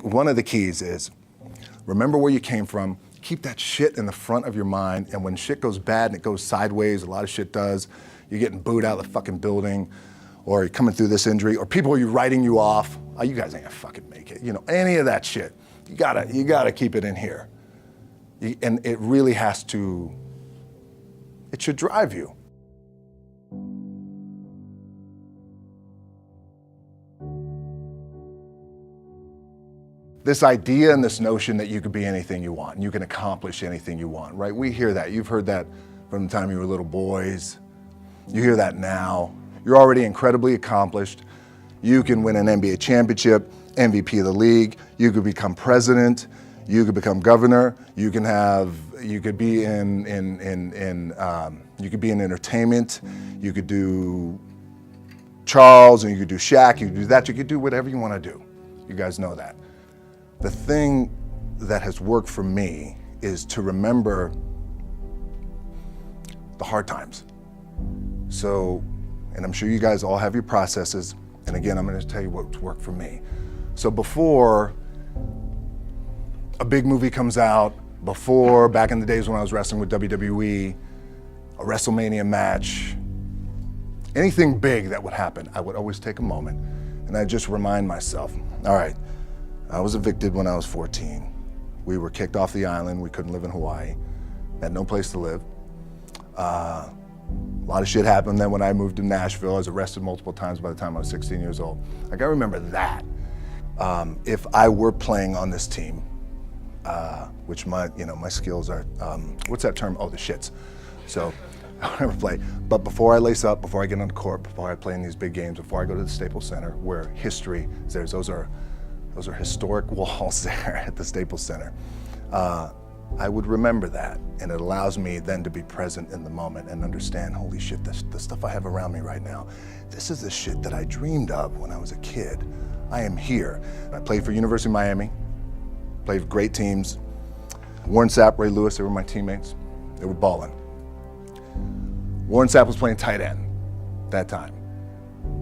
One of the keys is remember where you came from, keep that shit in the front of your mind, and when shit goes bad and it goes sideways, a lot of shit does, you're getting booed out of the fucking building, or you're coming through this injury, or people are writing you off, oh, you guys ain't gonna fucking make it, you know, any of that shit. You gotta keep it in here. And it really has to, it should drive you. This idea and this notion that you could be anything you want and you can accomplish anything you want, right? We hear that. You've heard that from the time you were little boys. You hear that now. You're already incredibly accomplished. You can win an NBA championship, MVP of the league. You could become president. You could become governor. You could be in entertainment. You could do Charles, and you could do Shaq. You could do that. You could do whatever you want to do. You guys know that. The thing that has worked for me is to remember the hard times. So, and I'm sure you guys all have your processes, and again, I'm gonna tell you what's worked for me. So before a big movie comes out, before, back in the days when I was wrestling with WWE, a WrestleMania match, anything big that would happen, I would always take a moment and I'd just remind myself, all right, I was evicted when I was 14. We were kicked off the island. We couldn't live in Hawaii. Had no place to live. A lot of shit happened. Then when I moved to Nashville, I was arrested multiple times by the time I was 16 years old. Like, I remember that. If I were playing on this team, which my skills are, what's that term? Oh, the shits. So I'll never play. But before I lace up, before I get on the court, before I play in these big games, before I go to the Staples Center, where history is there, those are historic walls there at the Staples Center. I would remember that, and it allows me then to be present in the moment and understand, holy shit, the stuff I have around me right now, this is the shit that I dreamed of when I was a kid. I am here. I played for University of Miami, played for great teams. Warren Sapp, Ray Lewis, they were my teammates. They were balling. Warren Sapp was playing tight end that time.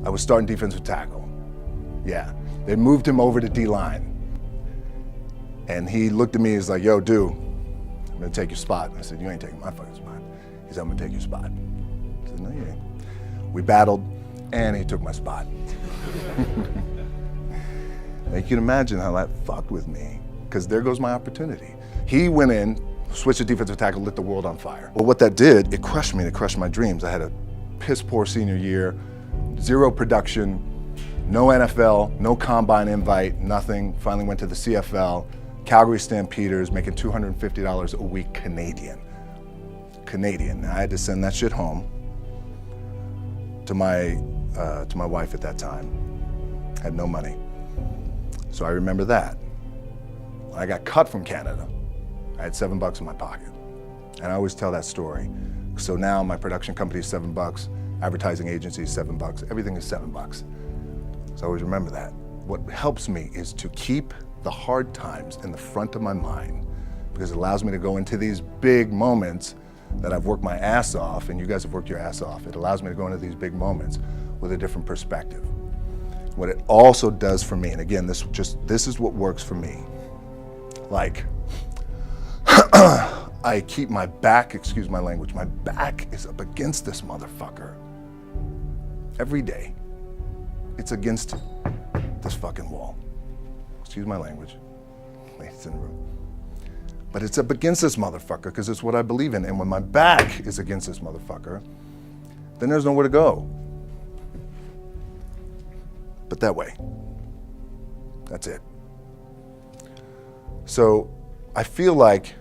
I was starting defensive tackle. Yeah. They moved him over to D-line. And he looked at me, he's like, yo, dude, I'm gonna take your spot. And I said, you ain't taking my fucking spot. He said, I'm gonna take your spot. I said, no, you ain't. We battled, and he took my spot. Now, you can imagine how that fucked with me, because there goes my opportunity. He went in, switched to defensive tackle, lit the world on fire. Well, what that did, it crushed me, it crushed my dreams. I had a piss poor senior year, zero production, no NFL, no combine invite, nothing. Finally went to the CFL, Calgary Stampeders, making $250 a week Canadian. Now, I had to send that shit home to my wife at that time. Had no money. So I remember that. When I got cut from Canada, I had $7 in my pocket. And I always tell that story. So now my production company is $7, advertising agency is $7, everything is $7. So I always remember that. What helps me is to keep the hard times in the front of my mind, because it allows me to go into these big moments that I've worked my ass off, and you guys have worked your ass off. It allows me to go into these big moments with a different perspective. What it also does for me, and again, this is what works for me. Like, I keep my back, excuse my language, my back is up against this motherfucker every day. It's against this fucking wall. Excuse my language, ladies in the room. But it's up against this motherfucker because it's what I believe in. And when my back is against this motherfucker, then there's nowhere to go. But that way. That's it. So I feel like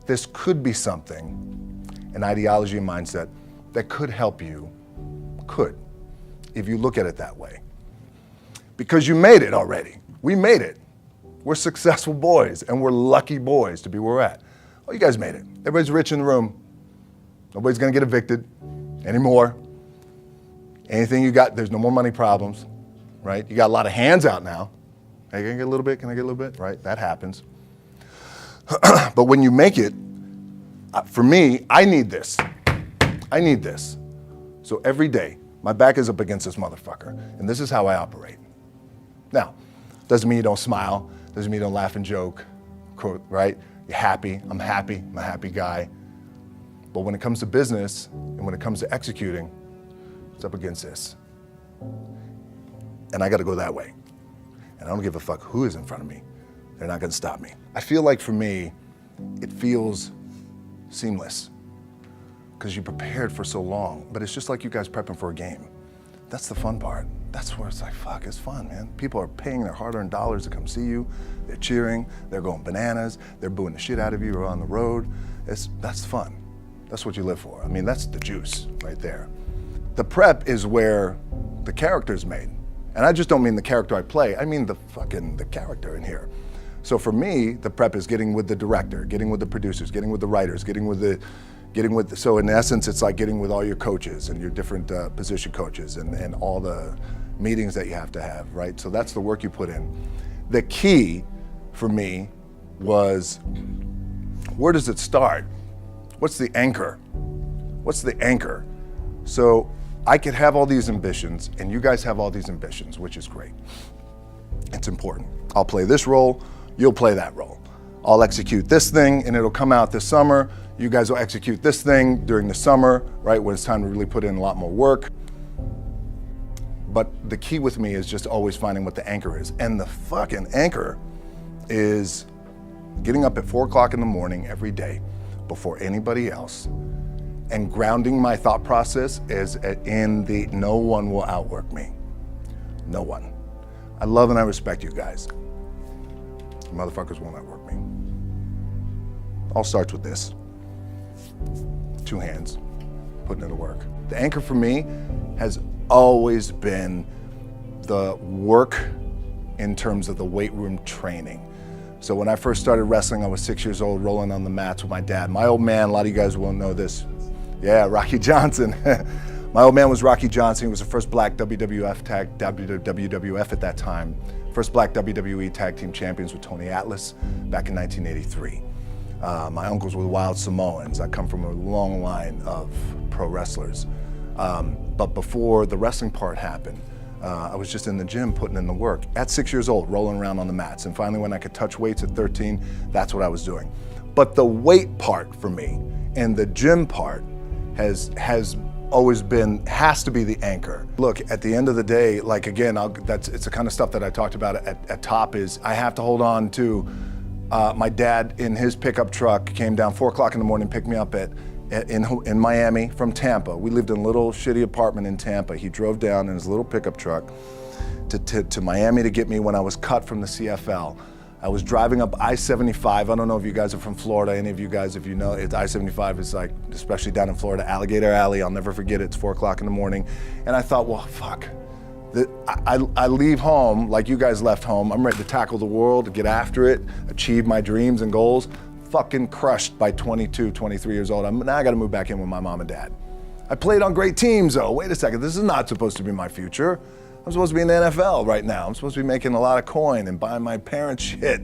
this could be something, an ideology and mindset that could help you, if you look at it that way. Because you made it already. We made it. We're successful boys, and we're lucky boys to be where we're at. Oh, you guys made it. Everybody's rich in the room. Nobody's gonna get evicted anymore. Anything you got, there's no more money problems, right? You got a lot of hands out now. Hey, can I get a little bit? Can I get a little bit? Right, that happens. But when you make it, for me, I need this. I need this. So every day, my back is up against this motherfucker, and this is how I operate. Now, doesn't mean you don't smile, Doesn't mean you don't laugh and joke, quote, right? You're happy, I'm a happy guy. But when it comes to business and when it comes to executing, it's up against this. And I gotta go that way. And I don't give a fuck who is in front of me. They're not gonna stop me. I feel like for me, it feels seamless because you prepared for so long, but it's just like you guys prepping for a game. That's the fun part. That's where it's like, fuck, it's fun, man. People are paying their hard-earned dollars to come see you. They're cheering, they're going bananas, they're booing the shit out of you or on the road. That's fun. That's what you live for. I mean, that's the juice right there. The prep is where the character's made. And I just don't mean the character I play, I mean the character in here. So for me, the prep is getting with the director, getting with the producers, getting with the writers, so in essence, it's like getting with all your coaches and your different position coaches and all the meetings that you have to have, right? So that's the work you put in. The key for me was, where does it start? What's the anchor? What's the anchor? So I could have all these ambitions and you guys have all these ambitions, which is great. It's important. I'll play this role, you'll play that role. I'll execute this thing and it'll come out this summer. You guys will execute this thing during the summer, right? When it's time to really put in a lot more work. But the key with me is just always finding what the anchor is. And the fucking anchor is getting up at 4 o'clock in the morning every day before anybody else and grounding my thought process is in the no one will outwork me. No one. I love and I respect you guys. You motherfuckers won't outwork me. All starts with this. 2 hands, putting in the work. The anchor for me has always been the work in terms of the weight room training. So when I first started wrestling, I was 6 years old, rolling on the mats with my dad. My old man, a lot of you guys won't know this. Yeah, Rocky Johnson. My old man was Rocky Johnson. He was the first black WWF at that time. First black WWE tag team champions with Tony Atlas back in 1983. My uncles were the Wild Samoans. I come from a long line of pro wrestlers. But before the wrestling part happened, I was just in the gym putting in the work. At 6 years old, rolling around on the mats. And finally when I could touch weights at 13, that's what I was doing. But the weight part for me and the gym part has always been, has to be the anchor. Look, at the end of the day, like again, it's the kind of stuff that I talked about at top is I have to hold on to my dad in his pickup truck came down 4 o'clock in the morning, picked me up in Miami from Tampa. We lived in a little shitty apartment in Tampa. He drove down in his little pickup truck to Miami to get me when I was cut from the CFL. I was driving up I-75. I don't know if you guys are from Florida, any of you guys, if you know, I-75 is like, especially down in Florida, Alligator Alley. I'll never forget it. It's 4 o'clock in the morning. And I thought, well, fuck. I leave home like you guys left home. I'm ready to tackle the world, to get after it, achieve my dreams and goals. Fucking crushed by 22, 23 years old. Now I gotta move back in with my mom and dad. I played on great teams though. Wait a second, this is not supposed to be my future. I'm supposed to be in the NFL right now. I'm supposed to be making a lot of coin and buying my parents shit,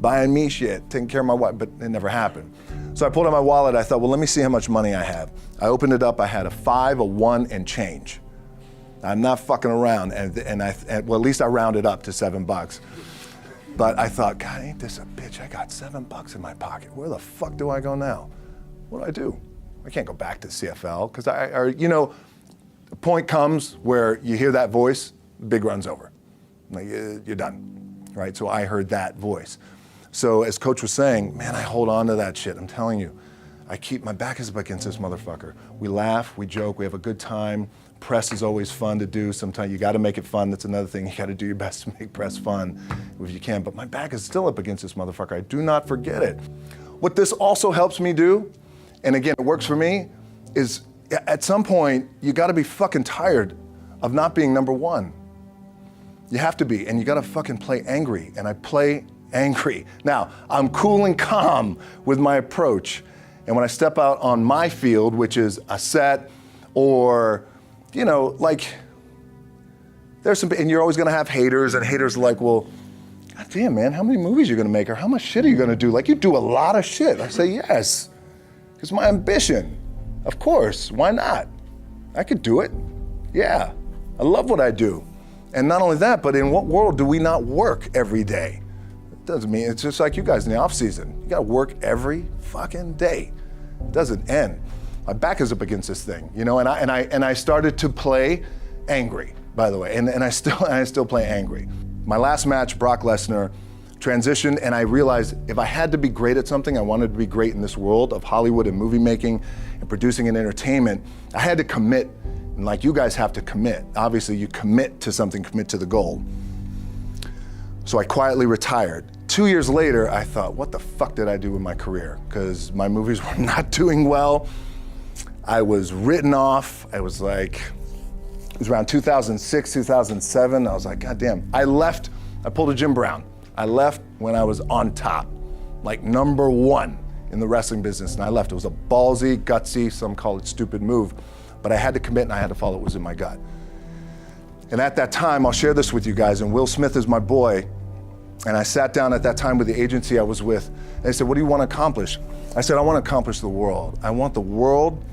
buying me shit, taking care of my wife, but it never happened. So I pulled out my wallet, I thought, well, let me see how much money I have. I opened it up, I had a 5, a 1, and change. I'm not fucking around, well, at least I rounded up to $7. But I thought, God, ain't this a bitch? I got $7 in my pocket. Where the fuck do I go now? What do I do? I can't go back to CFL, because the point comes where you hear that voice, the big run's over. Like, you're done, right? So I heard that voice. So as Coach was saying, man, I hold on to that shit, I'm telling you. My back is up against this motherfucker. We laugh, we joke, we have a good time. Press is always fun to do. Sometimes you gotta make it fun, that's another thing. You gotta do your best to make press fun if you can, but my back is still up against this motherfucker. I do not forget it. What this also helps me do, and again, it works for me, is at some point, you gotta be fucking tired of not being number one. You have to be, and you gotta fucking play angry, and I play angry. Now, I'm cool and calm with my approach, and when I step out on my field, which is a set, or, you know, like, there's some, and you're always gonna have haters, and haters are like, well, God damn, man, how many movies are you gonna make, or how much shit are you gonna do? Like, you do a lot of shit. I say, yes, it's my ambition. Of course, why not? I could do it, yeah. I love what I do. And not only that, but in what world do we not work every day? Doesn't mean, it's just like you guys in the off season. You gotta work every fucking day. It doesn't end. My back is up against this thing, you know, and I started to play angry, by the way, and I still play angry. My last match, Brock Lesnar, transitioned, and I realized if I had to be great at something, I wanted to be great in this world of Hollywood and movie making and producing and entertainment, I had to commit, and like you guys have to commit. Obviously, you commit to something, commit to the goal. So I quietly retired. 2 years later, I thought, what the fuck did I do with my career? Because my movies were not doing well. I was written off. I was like, it was around 2006, 2007. I was like, God damn. I left, I pulled a Jim Brown. I left when I was on top, like #1 in the wrestling business, and I left. It was a ballsy, gutsy, some call it stupid move, but I had to commit and I had to follow what was in my gut. And at that time, I'll share this with you guys, and Will Smith is my boy, and I sat down at that time with the agency I was with, and they said, what do you want to accomplish? I said, I want to accomplish the world. I want the world,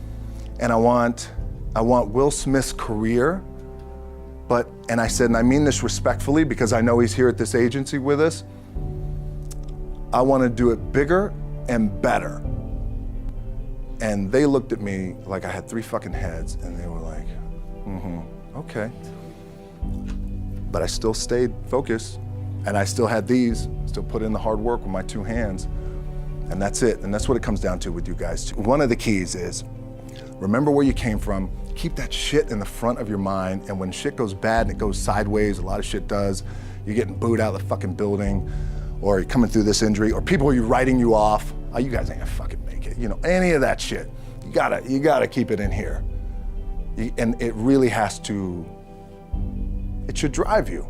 and I want Will Smith's career, and I said, and I mean this respectfully because I know he's here at this agency with us, I want to do it bigger and better. And they looked at me like I had 3 fucking heads, and they were like, okay. But I still stayed focused, and I still had still put in the hard work with my 2 hands, and that's it. And that's what it comes down to with you guys. One of the keys is, remember where you came from, keep that shit in the front of your mind, and when shit goes bad and it goes sideways, a lot of shit does, you're getting booed out of the fucking building, or you're coming through this injury, or people are writing you off, oh, you guys ain't gonna fucking make it, you know, any of that shit. You gotta keep it in here. And it really has to, it should drive you.